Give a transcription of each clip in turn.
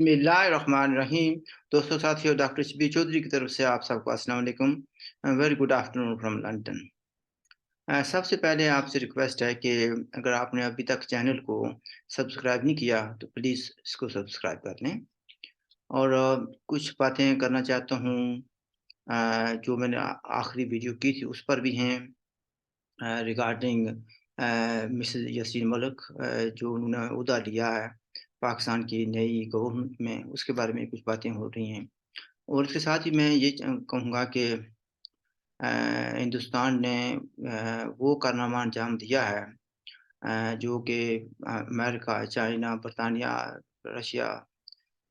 बिस्मिल्लाहिर्रहमानिर्रहीम। दोस्तों साथियों, डॉक्टर शबीर चौधरी की तरफ से आप सबको अस्सलाम वालेकुम। Very good afternoon from London. सबसे पहले आपसे रिक्वेस्ट है कि अगर आपने अभी तक चैनल को सब्सक्राइब नहीं किया तो प्लीज़ इसको सब्सक्राइब कर लें। और कुछ बातें करना चाहता हूँ जो मैंने आखिरी वीडियो की थी उस पर भी हैं, रिगार्डिंग मिसेस यासीन मलिक, जो उन्होंने ओहदा लिया है पाकिस्तान की नई गवर्नमेंट में, उसके बारे में कुछ बातें हो रही हैं। और इसके साथ ही मैं ये कहूँगा कि हिंदुस्तान ने वो कारनामा अंजाम दिया है जो कि अमेरिका, चाइना, बरतानिया, रशिया,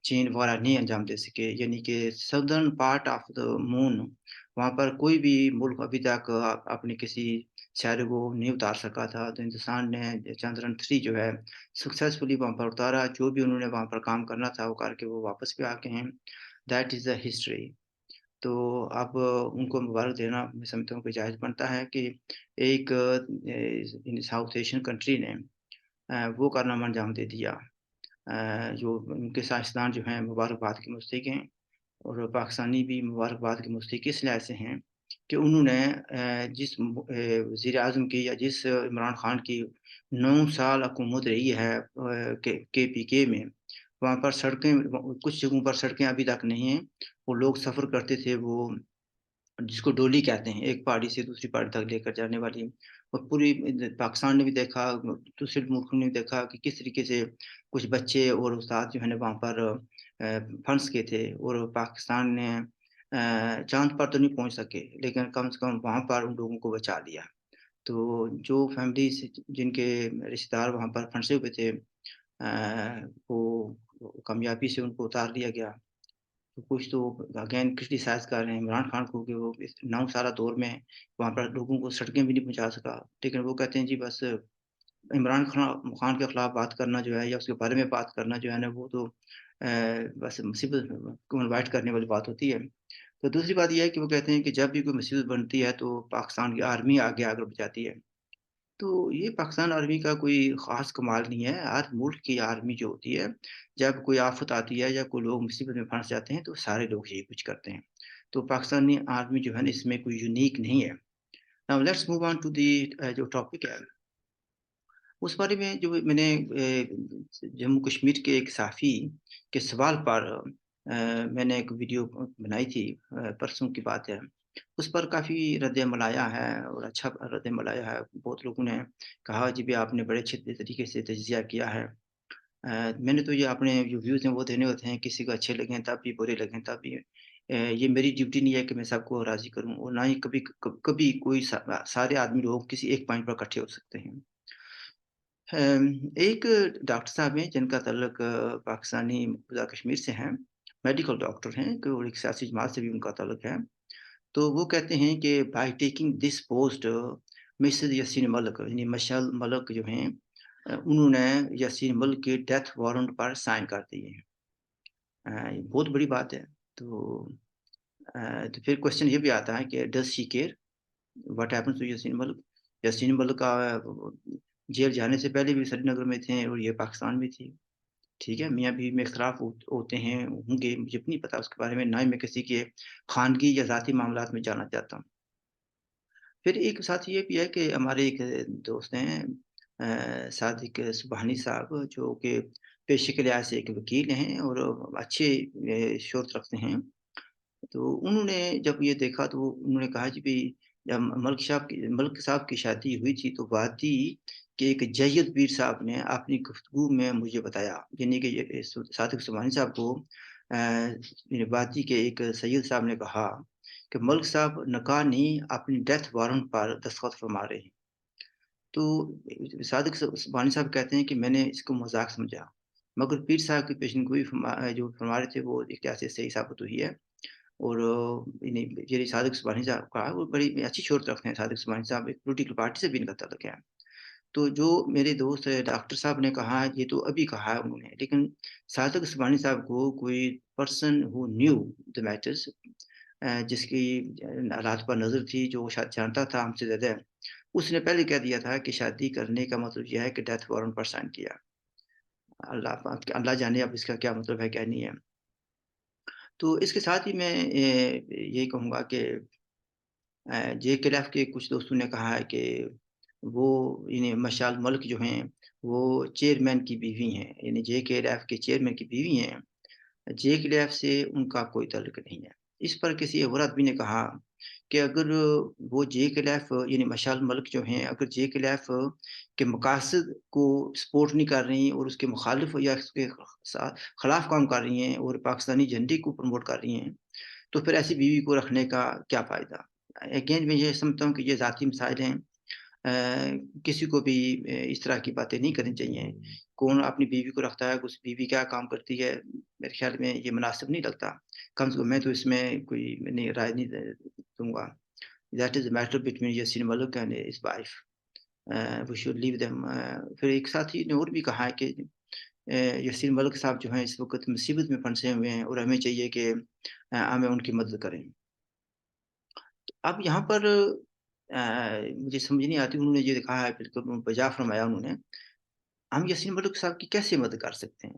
चीन वगैरह नहीं अंजाम दे सके। यानी कि southern part of the moon, वहाँ पर कोई भी मुल्क अभी तक अपने किसी शहर को नहीं उतार सका था। तो हिंदुस्तान ने चंद्रयान 3 जो है सक्सेसफुली वहाँ पर उतारा। जो भी उन्होंने वहाँ पर काम करना था वो करके वो वापस भी आ गए हैं। That is the history. तो अब उनको मुबारक देना मैं समझता हूँ कि जायज़ बनता है कि एक साउथ एशियन कंट्री ने वो कारनामा अंजाम दे दिया। जो उनके साइंसदान जो हैं मुबारकबाद के मुस्तहिक हैं, और पाकिस्तानी भी मुबारकबाद के मुस्तहिक इस लिहाज से हैं कि उन्होंने जिस वज़ीर-ए-आज़म की या जिस इमरान खान की 9 साल हुकूमत रही है केपीके में, वहाँ पर सड़कें, कुछ जगहों पर सड़कें अभी तक नहीं हैं। वो लोग सफ़र करते थे, वो जिसको डोली कहते हैं, एक पहाड़ी से दूसरी पहाड़ी तक लेकर जाने वाली। और पूरी पाकिस्तान ने भी देखा, दूसरे मुल्कों ने भी देखा कि किस तरीके से कुछ बच्चे और उस्ताद जो है ना वहाँ पर फंस गए थे, और पाकिस्तान ने चाँद पर तो नहीं पहुँच सके, लेकिन कम से कम वहाँ पर उन लोगों को बचा लिया। तो जो फैमिलीज़ जिनके रिश्तेदार वहाँ पर फंसे हुए थे, वो कामयाबी से उनको उतार लिया गया। तो कुछ तो अगेन क्रिटिसाइज़ कर रहे हैं इमरान खान को कि वो इस 9 साला दौर में वहाँ पर लोगों को सड़कें भी नहीं पहुँचा सका। लेकिन वो कहते हैं जी बस इमरान खान के खिलाफ बात करना जो है या उसके बारे में बात करना जो है ना, वो तो बस मुसीबत को इनवाइट करने वाली बात होती है। तो दूसरी बात ये है कि वो कहते हैं कि जब भी कोई मुसीबत बनती है तो पाकिस्तान की आर्मी आगे बढ़ जाती है। तो ये पाकिस्तान आर्मी का कोई ख़ास कमाल नहीं है। हर मुल्क की आर्मी जो होती है, जब कोई आफ़त आती है या कोई लोग मुसीबत में फँस जाते हैं, तो सारे लोग यही कुछ करते हैं। तो पाकिस्तानी आर्मी जो है ना, इसमें कोई यूनिक नहीं है। Now let's move on to जो टॉपिक है, उस बारे में जो मैंने जम्मू कश्मीर के एक सहाफ़ी के सवाल पर मैंने एक वीडियो बनाई थी, परसों की बात है। उस पर काफ़ी रद्द-ए-अमल आया है और अच्छा रद्द-ए-अमल आया है। बहुत लोगों ने कहा जी भी आपने बड़े अच्छे तरीके से तज्ज़िया किया है। मैंने तो ये अपने जो व्यूज़ हैं वो देने होते हैं, किसी को अच्छे लगें तब भी, बुरे लगें तब भी। ये मेरी ड्यूटी नहीं है कि मैं सबको राज़ी करूँ, और ना ही कभी कोई सारे आदमी लोग किसी एक पॉइंट पर इकट्ठे हो सकते हैं। एक डॉक्टर साहब हैं जिनका ताल्लुक पाकिस्तानी मुक़्ता कश्मीर से है, मेडिकल डॉक्टर हैं, और एक सियासी जमात से भी उनका ताल्लुक है। तो वो कहते हैं कि by taking this post Mrs Yasin Malik, यानी मशाल मलिक जो हैं, उन्होंने यासीन मलिक के डेथ वारंट पर साइन कर दिए हैं। ये बहुत बड़ी बात है। तो तो फिर क्वेश्चन ये भी आता है कि does she care what happens to Yasin Malik? Yasin Malik का जेल जाने से पहले भी श्रीनगर में थे और ये पाकिस्तान में थी। ठीक है, मियाँ बीवी में इख्तिलाफ होते हैं, होंगे, मुझे भी नहीं पता उसके बारे में, ना ही मैं किसी के ख़ानगी या ज़ाती मामलात में जाना चाहता हूँ। फिर एक साथ ये भी है कि हमारे एक दोस्त हैं, सादिक सुबहानी साहब, जो कि पेशे के लिहाज से एक वकील हैं और अच्छे शोहरत रखते हैं। तो उन्होंने जब ये देखा तो उन्होंने कहा जी भई, जब मलिक साहब की शादी हुई थी तो वादी के एक जय्यद पीर साहब ने अपनी गुफ्तगू में मुझे बताया, यानी कि ये सादिक सुबहानी साहब को वादी के एक सैयद साहब ने कहा कि मलिक साहब निकाह नहीं, अपनी डेथ वारंट पर दस्तखत फरमा रहे हैं। तो सादिक सुबहानी साहब कहते हैं कि मैंने इसको मज़ाक समझा, मगर पीर साहब की पेशेनगोई जो फरमा रहे थे वो एक लिहाज से सही साबित हुई है। और इन्हें ये सादिक सुबहानी साहब का वो बड़ी अच्छी शोहरत रखते हैं। सादिक सुबहानी साहब एक पॉलिटिकल पार्टी से भी इनका ताल्लुक है। तो जो मेरे दोस्त डॉक्टर साहब ने कहा, ये तो अभी कहा है उन्होंने, लेकिन सादिक सुबहानी साहब को कोई person who new the matters, जिसकी हालात पर नज़र थी, जो वो शायद जानता था हमसे ज़्यादा, उसने पहले कह दिया था कि शादी करने का मतलब ये है कि डेथ वारंट पर साइन किया। اللہ जाने अब इसका क्या मतलब है, क्या नहीं है। तो इसके साथ ही मैं यही कहूँगा कि जेकेएलएफ के कुछ दोस्तों ने कहा है कि वो यानी मशाल मलिक जो हैं, वो चेयरमैन की बीवी हैं, यानी जेकेएलएफ के चेयरमैन की बीवी हैं। जेकेएलएफ से उनका कोई ताल्लुक नहीं है। इस पर किसी और आदमी ने कहा कि अगर वो जेकेएलएफ यानी मशाल मलिक जो हैं, अगर जेकेएलएफ के मकासद को सपोर्ट नहीं कर रही और उसके मुखालिफ या उसके खिलाफ काम कर रही हैं और पाकिस्तानी झंडे को प्रमोट कर रही हैं, तो फिर ऐसी बीवी को रखने का क्या फ़ायदा? अगेन मैं ये समझता हूँ कि ये ज़ाती मसाइल हैं। किसी को भी इस तरह की बातें नहीं करनी चाहिए। कौन अपनी बीवी को रखता है, उस बीवी क्या काम करती है, मेरे ख़्याल में ये मुनासिब नहीं लगता। कम से कम मैं तो इसमें कोई नहीं राय नहीं दूँगा। That is a matter between Yasin Malik and his wife. We should leave them. फिर एक साथी ने और भी कहा है कि यासीन मलिक साहब जो हैं इस वक़्त मुसीबत में फँसे हुए हैं और हमें चाहिए कि हमें उनकी मदद करें। अब यहाँ पर मुझे समझ नहीं आती, उन्होंने ये कहा है बिल्कुल बजा फरमाया उन्होंने, हम यासीन मलिक साहब की कैसे मदद कर सकते हैं?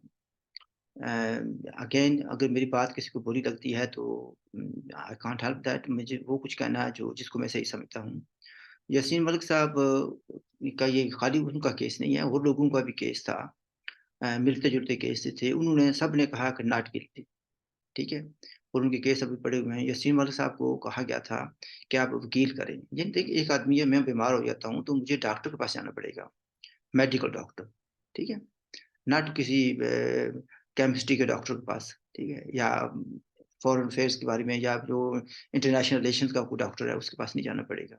अगेन अगर मेरी बात किसी को बुरी लगती है तो आई कांट हेल्प दैट, मुझे वो कुछ कहना है जो जिसको मैं सही समझता हूँ। यासीन मलिक साहब का ये खाली उनका केस नहीं है, और लोगों का भी केस था। मिलते-जुलते केस थे। उन्होंने सबने कहा कि नॉट गिल्टी। ठीक है? और उनके केस अभी पड़े हुए हैं। यासीन मलिक साहब को कहा गया था कि आप वकील करें। यानी देखिए एक आदमी है, मैं बीमार हो जाता हूँ तो मुझे डॉक्टर के पास जाना पड़ेगा, मेडिकल डॉक्टर, ठीक है? नॉट किसी केमिस्ट्री के डॉक्टर के पास, ठीक है? या फॉरेन अफेयर्स के बारे में या जो इंटरनेशनल रिलेशंस का कोई डॉक्टर है उसके पास नहीं जाना पड़ेगा।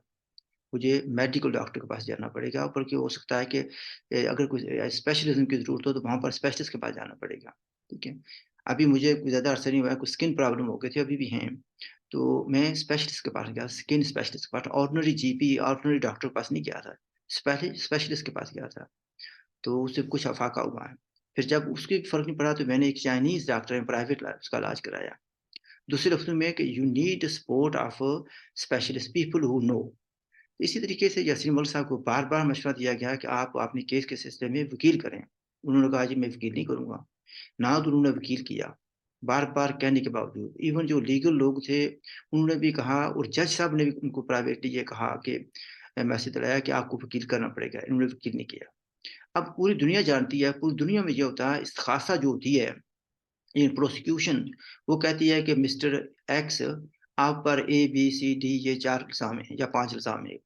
मुझे मेडिकल डॉक्टर के पास जाना पड़ेगा, बल्कि हो सकता है कि अगर कुछ स्पेशलिज़्म की ज़रूरत हो तो वहाँ पर स्पेशलिस्ट के पास जाना पड़ेगा, ठीक है? अभी मुझे कोई ज़्यादा अरसा नहीं हुआ है, कुछ स्किन प्रॉब्लम हो गई थी, अभी भी हैं। तो मैं स्पेशलिस्ट के पास गया, स्किन स्पेशलिस्ट के पास, ऑर्डिनरी जीपी, ऑर्डिनरी डॉक्टर के पास नहीं गया था। स्पेशलिस्ट के पास गया था, तो उससे कुछ अफ़ाका हुआ है। फिर जब उसके फ़र्क नहीं पड़ा तो मैंने एक चाइनीज़ डॉक्टर है, प्राइवेट उसका इलाज कराया। दूसरे लफ्ज़ों में कि you need support of specialist people who no. इसी तरीके से यासीन मलिक साहब को बार-बार मशवरा दिया गया कि आप अपने केस के सिलसिले में वकील करें। उन्होंने कहा जी मैं वकील नहीं करूँगा। ना तो उन्होंने वकील किया, बार-बार कहने के बावजूद। इवन जो लीगल लोग थे उन्होंने भी कहा और जज साहब ने भी उनको प्राइवेटली ये कहा कि मैसेज दिलाया कि आपको वकील करना पड़ेगा। इन्होंने वकील नहीं किया। अब पूरी दुनिया जानती है, पूरी दुनिया में ये होता है इस्तिग़ासा जो होती है, ये प्रोसिक्यूशन, वो कहती है कि मिस्टर एक्स आप पर ए, बी, सी, डी ये 4 इल्ज़ाम हैं या 5 इल्ज़ाम हैं।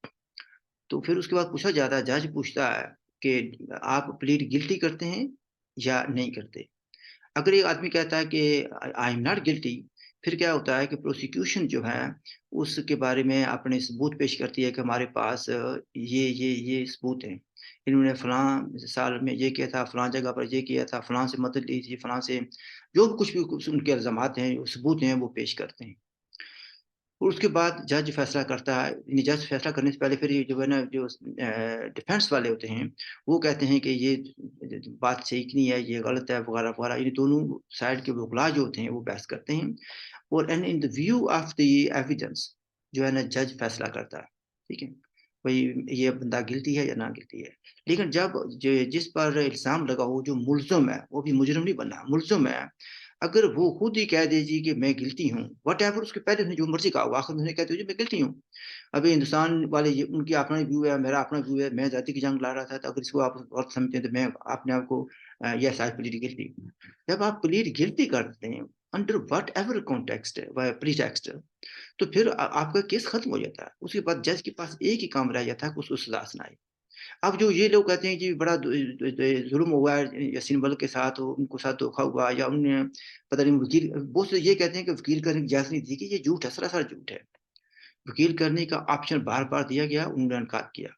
तो फिर उसके बाद पूछा जाता है, जज पूछता है कि आप प्लीड गिल्टी करते हैं या नहीं करते? अगर एक आदमी कहता है कि आई एम नॉट गिल्टी, फिर क्या होता है कि प्रोसिक्यूशन जो है, उसके बारे में अपने सबूत पेश करती है कि हमारे पास ये सबूत हैं। इन्होंने फलाँ साल में ये किया था, फलाँ जगह पर ये किया था, फलाँ से मदद ली थी, फलाँ से जो भी कुछ उनके इल्ज़ामात हैं, सबूत हैं, वो पेश करते हैं। और उसके बाद जज फैसला करता है, यानी जज फैसला करने से पहले फिर ये जो है ना जो डिफेंस वाले होते हैं, वो कहते हैं कि ये बात सही नहीं है, ये गलत है वगैरह-वगैरह। ये दोनों साइड के वकील जो होते हैं वो बहस करते हैं और and in the view of the evidence जो है ना जज फैसला करता है, ठीक है? भई ये बंदा गिल्टी है या ना गिल्टी है। लेकिन जब जिस पर इल्ज़ाम लगा हो, जो मुल्ज़िम है, वो भी मुजरिम नहीं बना, मुल्ज़िम है, अगर वो खुद ही कह दे जी कि मैं गिल्टी हूँ, व्हाटएवर उसके पहले उसने जो मर्ज़ी कहा हो, आखिर में उन्होंने कह दिया जी मैं गिल्टी हूँ। अभी हिंदुस्तान वाले ये उनकी अपना व्यू है, मेरा अपना व्यू है, मैं आज़ादी की जंग लड़ रहा था, तो अगर इसको आप गलत समझते हैं तो मैं अपने आप को येस आई प्लीड गिल्टी। जब आप प्लीड गिल्टी करते हैं, अंडर व्हाटएवर कॉन्टेक्स्ट व प्रीटेक्स्ट, तो फिर आपका केस खत्म हो जाता है। उसके बाद जज के पास एक ही काम रह जाता है कि उसको सज़ा सुनाए। अब जो ये लोग कहते हैं कि बड़ा ज़ुल्म हुआ है यासीन मलिक के साथ, उनको साथ धोखा हुआ या उन्होंने पता नहीं वकील, बहुत से ये कहते हैं कि वकील करने की इजाज़त नहीं दी गई, ये झूठ है, सरासर झूठ है। वकील करने का ऑप्शन बार-बार दिया गया, उन्होंने इनकार किया।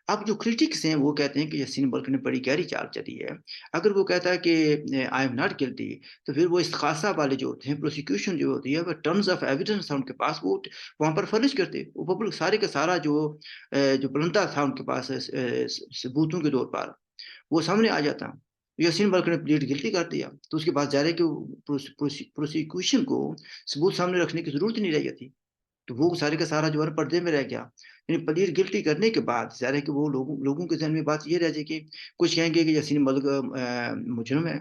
अब जो क्रिटिक्स हैं वो कहते हैं कि यासीन मलिक ने बड़ी गहरी चाल चली है। अगर वो कहता है कि आई एम नॉट गिल्टी, तो फिर वो इस्तिग़ासा वाले जो होते हैं, प्रोसिक्यूशन जो होती है, वो टन्स ऑफ एविडेंस था उनके पास, वो वहाँ पर फ़र्ज़ करते। वो पब्लिक सारे का सारा जो पलंदा था उनके पास सबूतों के तौर पर, वो सामने आ जाता। यासीन मलिक ने प्लीड गिल्टी कर दिया, तो उसके बाद ज़ाहिर है कि प्रोसिक्यूशन को सबूत सामने रखने की ज़रूरत ही नहीं रह जाती। تو وہ سارے کا سارا جو ہے پردے میں رہ گیا. یعنی پلیڈ گلٹی کرنے کے بعد ظاہر ہے کہ وہ لوگوں کے ذہن میں بات یہ رہ جائے کہ کچھ کہیں گے کہ یاسین ملک مجرم ہے،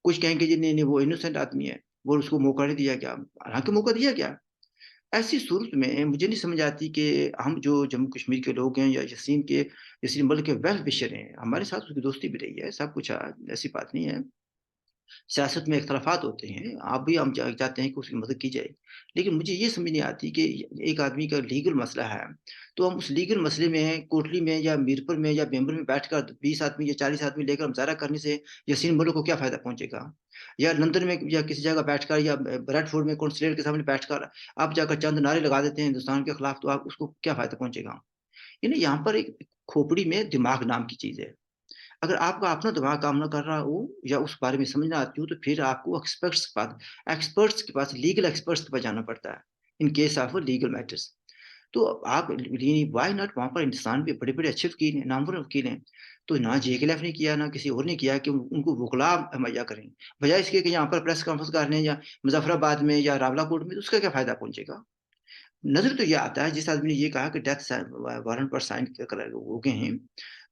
کچھ کہیں گے جی نہیں وہ انوسینٹ آدمی ہے، وہ اس کو موقع نہیں دیا گیا، حالانکہ موقع دیا گیا. ایسی صورت میں مجھے نہیں سمجھ آتی کہ ہم جو جموں کشمیر کے لوگ ہیں یا یاسین ملک کے ویل وشر ہیں، ہمارے ساتھ اس کی دوستی بھی رہی ہے، سب کچھ ایسی بات نہیں ہے. سیاست میں اختلافات ہوتے ہیں، آپ بھی ہم چاہتے ہیں کہ اس کی مدد کی جائے، لیکن مجھے یہ سمجھ نہیں آتی کہ ایک آدمی کا لیگل مسئلہ ہے تو ہم اس لیگل مسئلے میں کوٹلی میں یا میرپور میں یا بیمبر میں بیٹھ کر 20 آدمی یا 40 آدمی لے کر مظاہرہ کرنے سے یاسین ملک کو کیا فائدہ پہنچے گا؟ یا لندن میں یا کسی جگہ بیٹھ کر یا بریڈ فورڈ میں کونسلیٹ کے سامنے بیٹھ کر آپ جا کر چند نعرے لگا دیتے ہیں ہندوستان کے خلاف، تو آپ اس کو کیا فائدہ پہنچے گا؟ یعنی یہاں پر ایک کھوپڑی میں دماغ نام کی چیز ہے. اگر آپ کا اپنا دماغ کام نہ کر رہا ہو یا اس بارے میں سمجھنا آتی ہو تو پھر آپ کو ایکسپرٹس کے پاس لیگل ایکسپرٹس کے پاس جانا پڑتا ہے in case of legal matters. تو آپ وائی ناٹ، وہاں پر ہندوستان میں بڑے بڑے اچھے وکیل ہیں، نامور وکیل ہیں، تو نہ جے کے لیف نے کیا نہ کسی اور نے کیا کہ ان کو وکلا مہیا کریں، بجائے اس کے کہ یہاں پر پریس کانفرنس کرنے یا مظفر آباد میں یا راولہ کوٹ میں، اس کا کیا فائدہ پہنچے گا؟ نظر تو یہ آتا ہے جس آدمی نے یہ کہا کہ ڈیتھ وارنٹ پر سائن ہو گئے ہیں،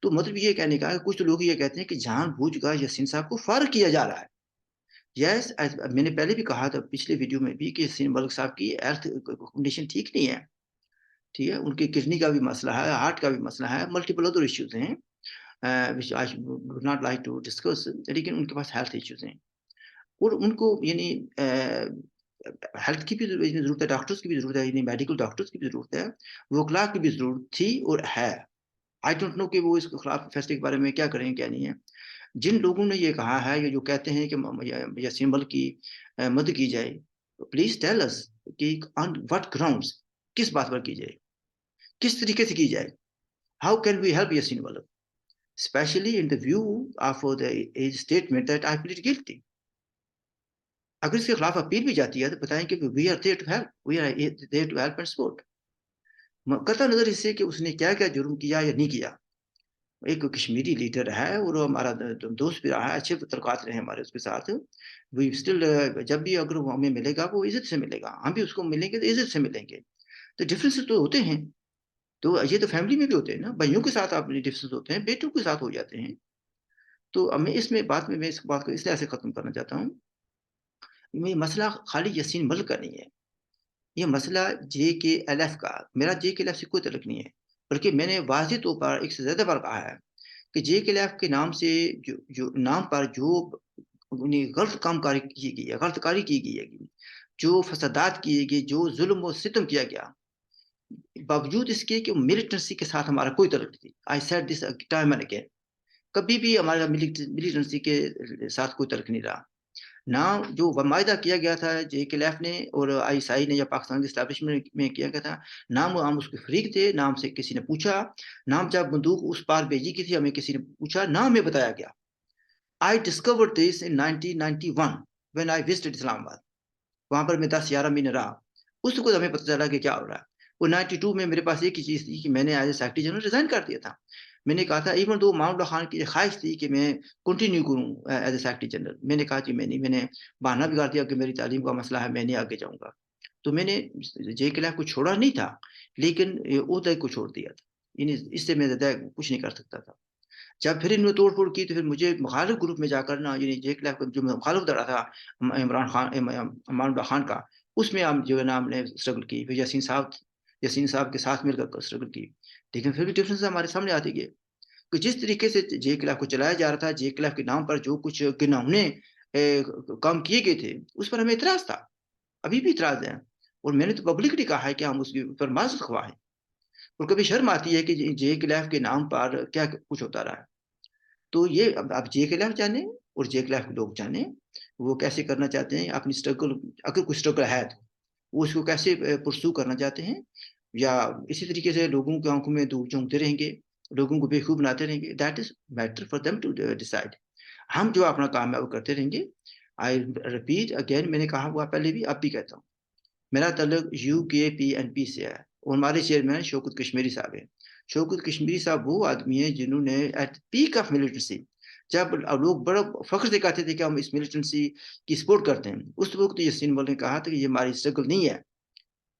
تو مطلب یہ کہنے کا ہے کچھ لوگ یہ کہتے ہیں کہ جان بوجھ کر یاسین صاحب کو فارغ کیا جا رہا ہے. یس، میں نے پہلے بھی کہا تھا پچھلے ویڈیو میں بھی کہ یاسین ملک صاحب کی ہیلتھ کنڈیشن ٹھیک نہیں ہے، ٹھیک ہے، ان کی کڈنی کا بھی مسئلہ ہے، ہارٹ کا بھی مسئلہ ہے، ملٹیپل ادر ایشوز ہیں which I would not like to discuss، لیکن ان کے پاس ہیلتھ ایشوز ہیں اور ان کو یعنی ہیلتھ کی بھی ضرورت ہے، ڈاکٹرز کی بھی ضرورت ہے، یعنی میڈیکل ڈاکٹرز کی بھی ضرورت ہے، وکلا کی بھی ضرورت تھی اور ہے. آئی ڈونٹ نو کہ وہ اس کے خلاف فیصلے کے بارے میں کیا کریں کیا نہیں ہے. جن لوگوں نے یہ کہا ہے یا جو کہتے ہیں کہ یاسین ملک کی مدد کی جائے، پلیز ٹیل اس کہ آن وٹ گراؤنڈز، کس بات پر کی جائے، کس طریقے سے کی جائے. How can we help Yasin Malik especially in the view of the statement that I plead guilty. اگر اس کے خلاف اپیل بھی جاتی ہے تو بتائیں کہ we are there to help, we are there to help and support. قطع نظر اس سے کہ اس نے کیا کیا جرم کیا یا نہیں کیا. ایک کشمیری لیڈر ہے اور ہمارا دوست بھی رہا ہے، اچھے تعلقات رہے ہمارے اس کے ساتھ. we still جب بھی اگر وہ ہمیں ملے گا وہ عزت سے ملے گا، ہم بھی اس کو ملیں گے تو عزت سے ملیں گے. تو ڈفرینس تو ہوتے ہیں، تو یہ تو فیملی میں بھی ہوتے ہیں نا، بھائیوں کے ساتھ آپ ڈفرینس ہوتے ہیں، بیٹوں کے ساتھ ہو جاتے ہیں. تو میں اس بات کو اس طرح سے ختم کرنا چاہتا ہوں. یہ مسئلہ خالی یاسین ملک کا نہیں ہے، یہ مسئلہ جے کے ایل ایف کا، میرا جے کے ایل ایف سے کوئی تعلق نہیں ہے، بلکہ میں نے واضح طور پر ایک سے زیادہ بار کہا ہے کہ جے کے ایل ایف کے نام سے جو نام پر جو غلط کام کاری کی گئی ہے، غلط کاری کی گئی ہے، جو فسادات کیے گئے، جو ظلم و ستم کیا گیا، باوجود اس کے کہ ملیٹنسی کے ساتھ ہمارا کوئی تعلق نہیں. I said this time and again, کبھی بھی ہمارا ملیٹنسی کے ساتھ کوئی تعلق نہیں رہا. نہ جو معاہدہ کیا گیا تھا جے کے لیف نے اور آئی ایس آئی نے یا پاکستان کے اسٹیبلشمنٹ میں کیا گیا تھا، نہ ہم اس کے فریق تھے، نہ ہم سے کسی نے پوچھا، نہ ہم جب بندوق اس پار بھیجی کی تھی ہمیں کسی نے پوچھا، نہ ہمیں بتایا گیا. I discovered this in 1991 when I visited اسلام آباد. وہاں پر میں 10-11 مہینے رہا، اس کو ہمیں پتہ چلا کہ کیا ہو رہا ہے. وہ 92 میں میرے پاس ایک ہی چیز تھی کہ میں نے as a secretary general resign کر دیا تھا. میں نے کہا تھا ایون دو ماؤنٹ اللہ خان کی خواہش تھی کہ میں کنٹینیو کروں ایز اے سیکرٹری جنرل، میں نے کہا جی میں نہیں، میں نے بہانہ بھی کر دیا کہ میری تعلیم کا مسئلہ ہے، میں نہیں آگے جاؤں گا. تو میں نے جے کے لیف کو چھوڑا نہیں تھا، لیکن عہدے کو چھوڑ دیا تھا، یعنی اس سے میں زیادہ کچھ نہیں کر سکتا تھا. جب پھر انہوں نے توڑ پھوڑ کی تو پھر مجھے مخالف گروپ میں جا کر نا، یعنی جے کے لیف کا جو مخالف دڑا تھا عمران خان، ماؤنٹ اللہ خان کا، اس میں ہم جو ہے نا ہم نے اسٹرگل کی. پھر یاسین صاحب کے ساتھ مل کر اسٹرگل کی، لیکن پھر بھی ڈفرینس ہمارے سامنے آتی گئے کہ جس طریقے سے جے کے لیف کو چلایا جا رہا تھا، جے کے لیف کے نام پر جو کچھ گناہونے کام کیے گئے تھے، اس پر ہمیں اعتراض تھا، ابھی بھی اعتراض ہے. اور میں نے تو پبلکلی کہا ہے کہ ہم اس کے اوپر معذرت خواہ ہیں. اور کبھی شرم آتی ہے کہ جے کے لیف کے نام پر کیا کچھ ہوتا رہا ہے. تو یہ اب جے کے لیف جانے اور جے کے لیف کے لوگ جانے وہ کیسے کرنا چاہتے ہیں اپنی اسٹرگل، اگر کوئی اسٹرگل ہے تو وہ اس کو کیسے پرسو کرنا چاہتے ہیں، یا اسی طریقے سے لوگوں کی آنکھوں میں دھول جھونکتے رہیں گے، لوگوں کو بےخوب بناتے رہیں گے. That is matter for them to decide. ہم جو اپنا کام ہے وہ کرتے رہیں گے. آئی ریپیٹ اگین، میں نے کہا ہوا پہلے بھی، اب بھی کہتا ہوں، میرا تعلق یو کے پی این پی سے ہے اور ہمارے چیئرمین شوکت کشمیری صاحب ہیں. شوکت کشمیری صاحب وہ آدمی ہیں جنہوں نے ایٹ پیک آف ملیٹنسی، جب لوگ بڑا فخر سے کہتے تھے کہ ہم اس ملیٹنسی کی سپورٹ کرتے ہیں، اس وقت یاسین ملک نے کہا تھا کہ یہ ہماری اسٹرگل نہیں ہے،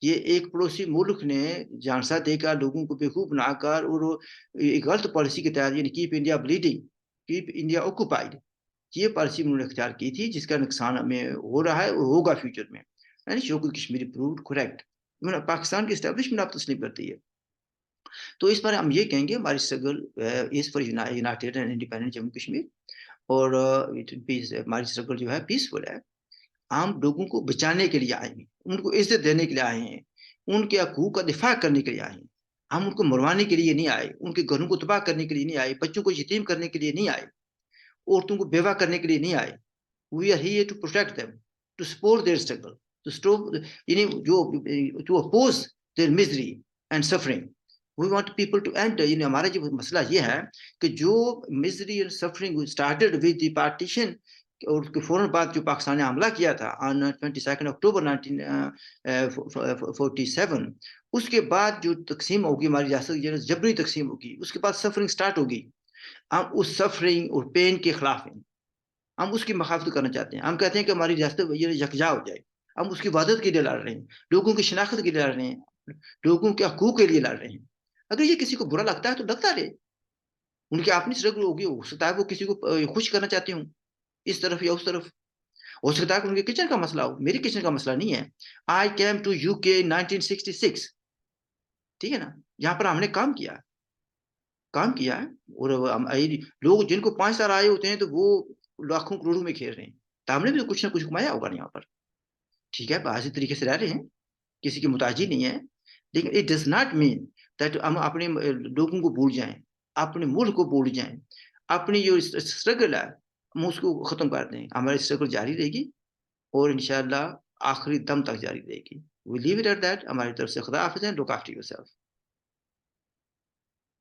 یہ ایک پڑوسی ملک نے جھانسا دے کر لوگوں کو بیوقوف بنا کر اور ایک غلط پالیسی کے تحت یعنی keep India bleeding keep India occupied یہ پالیسی انہوں نے اختیار کی تھی جس کا نقصان ہمیں ہو رہا ہے اور ہوگا فیوچر میں یعنی شوکت کشمیری پرووڈ کریکٹ پاکستان کی اسٹیبلشمنٹ آپ تسلیم کرتی ہے تو اس پر ہم یہ کہیں گے ہماری struggle is for United and independent Jammu Kashmir اور ہماری اسٹرگل جو ہے پیسفل ہے ہم لوگوں کو بچانے کے لیے آئے ہیں ان کو عزت دینے کے لیے آئے ہیں ان کے حقوق کا دفاع کرنے کے لیے آئے ہیں ہم ان کو مروانے کے لیے نہیں آئے ان کے گھروں کو تباہ کرنے کے لیے نہیں آئے بچوں کو یتیم کرنے کے لیے نہیں آئے عورتوں کو بیوہ کرنے کے لیے نہیں آئے we are here to protect them to support their struggle to stop یعنی to oppose their misery and suffering we want people to and یعنی ہمارا جو مسئلہ یہ ہے کہ جو misery and suffering started with the partition اور اس کے فوراً بعد جو پاکستان نے حملہ کیا تھا آن 22 اکتوبر 1947 اس کے بعد جو تقسیم ہوگی ہماری ریاست جبری تقسیم ہوگی اس کے بعد سفرنگ سٹارٹ ہوگی ہم اس سفرنگ اور پین کے خلاف ہیں ہم اس کی مخالفت کرنا چاہتے ہیں ہم کہتے ہیں کہ ہماری ریاست یکجا ہو جائے ہم اس کی وحدت کے لیے لڑ رہے ہیں لوگوں کی شناخت کے لیے لڑ رہے ہیں لوگوں کے حقوق کے لیے لڑ رہے ہیں اگر یہ کسی کو برا لگتا ہے تو لگتا رہے ان کی اپنی اسٹرگل ہوگی ہو سکتا ہے وہ کسی کو خوش کرنا چاہتے ہوں اس طرف یا اس طرف ہو سکتا ہے کہ ان کے کچن کا مسئلہ ہو میری کچن کا مسئلہ نہیں ہے آئی کیم ٹو یو کے 1966 ٹھیک ہے نا یہاں پر ہم نے کام کیا ہے اور لوگ جن کو 5 سال آئے ہوتے ہیں تو وہ لاکھوں کروڑوں میں کھیل رہے ہیں تو ہم نے بھی کچھ نہ کچھ کمایا ہوگا یہاں پر ٹھیک ہے بازی طریقے سے رہ رہے ہیں کسی کی محتاجی نہیں ہے لیکن it does not mean that ہم اپنے لوگوں کو بھول جائیں اپنے ملک کو بھول جائیں اپنی جو اسٹرگل ہے ہم اس کو ختم کر دیں ہماری اسٹرگل جاری رہے گی اور انشاءاللہ آخری دم تک جاری رہے گی وی لیو اٹ ایٹ دیٹ ہماری طرف سے خدا حافظ ہیں لک آفٹر یور سیلف